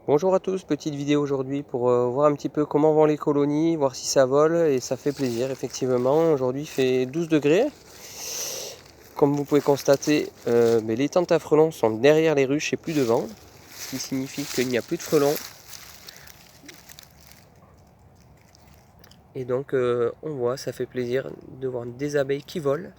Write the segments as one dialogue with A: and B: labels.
A: Bonjour à tous, petite vidéo aujourd'hui pour voir un petit peu comment vont les colonies, voir si ça vole et ça fait plaisir effectivement. Aujourd'hui il fait 12 degrés. Comme vous pouvez constater, mais les tentes à frelons sont derrière les ruches et plus devant, ce qui signifie qu'il n'y a plus de frelons. Et donc on voit, ça fait plaisir de voir des abeilles qui volent.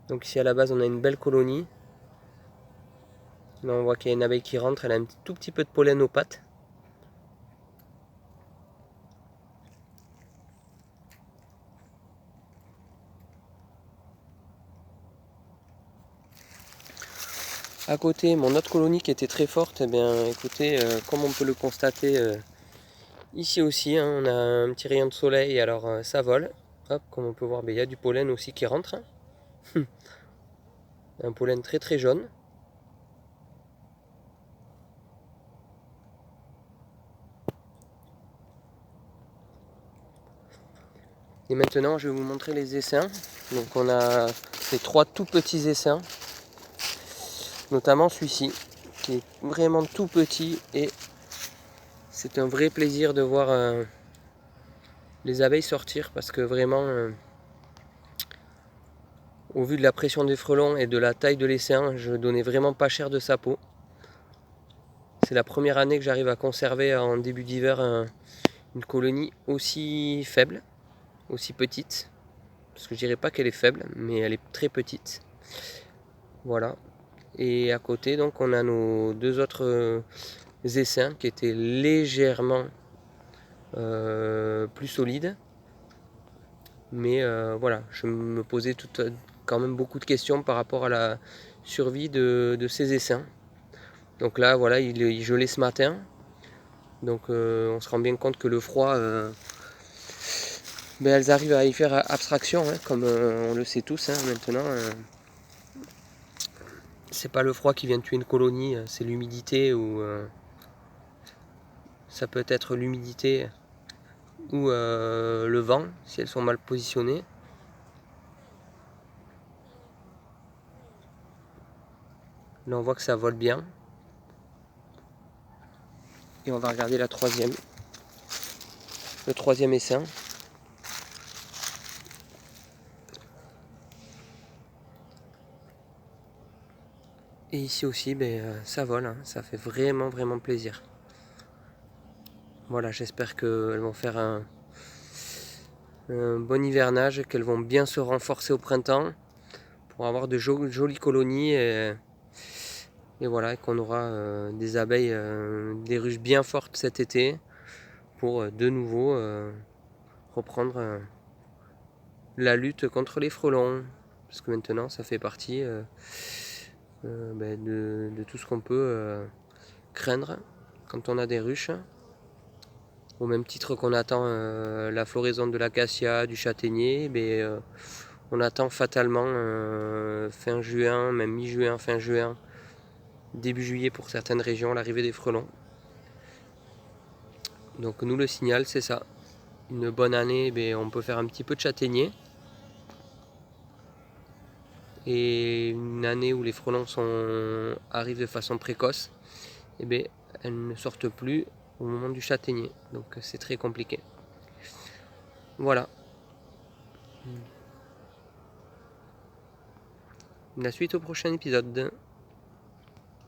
A: Donc ici à la base on a une belle colonie. Là on voit qu'il y a une abeille qui rentre, elle a un tout petit peu de pollen aux pattes. À côté, mon autre colonie qui était très forte, eh bien écoutez, comme on peut le constater ici aussi, hein, on a un petit rayon de soleil, alors ça vole. Hop, comme on peut voir, il y a du pollen aussi qui rentre. Un pollen très très jaune. Et maintenant, je vais vous montrer les essaims. Donc on a ces trois tout petits essaims, notamment celui-ci, qui est vraiment tout petit et c'est un vrai plaisir de voir les abeilles sortir parce que vraiment, au vu de la pression des frelons et de la taille de l'essaim, je donnais vraiment pas cher de sa peau. C'est la première année que j'arrive à conserver en début d'hiver une colonie aussi faible, aussi petite. Parce que je dirais pas qu'elle est faible, mais elle est très petite. Voilà. Et à côté, donc, on a nos deux autres essaims qui étaient légèrement plus solides. Mais voilà, je me posais quand même beaucoup de questions par rapport à la survie de ces essaims. Donc là, voilà, il gelait ce matin. Donc on se rend bien compte que le froid, elles arrivent à y faire abstraction, hein, comme on le sait tous hein, maintenant. C'est pas le froid qui vient tuer une colonie, c'est l'humidité ou ça peut être l'humidité ou le vent si elles sont mal positionnées. Là on voit que ça vole bien. Et on va regarder le troisième essaim. Et ici aussi, ça vole, hein, ça fait vraiment vraiment plaisir. Voilà, j'espère qu'elles vont faire un bon hivernage, qu'elles vont bien se renforcer au printemps pour avoir de jolies colonies et voilà, qu'on aura des abeilles, des ruches bien fortes cet été pour de nouveau reprendre la lutte contre les frelons. Parce que maintenant, ça fait partie de tout ce qu'on peut craindre quand on a des ruches. Au même titre qu'on attend la floraison de l'acacia, du châtaignier, on attend fatalement fin juin, même mi-juin, fin juin, début juillet pour certaines régions, l'arrivée des frelons. Donc nous le signal c'est ça. Une bonne année, on peut faire un petit peu de châtaignier. Et une année où les frelons arrivent de façon précoce, elles ne sortent plus au moment du châtaignier. Donc c'est très compliqué. Voilà. La suite au prochain épisode.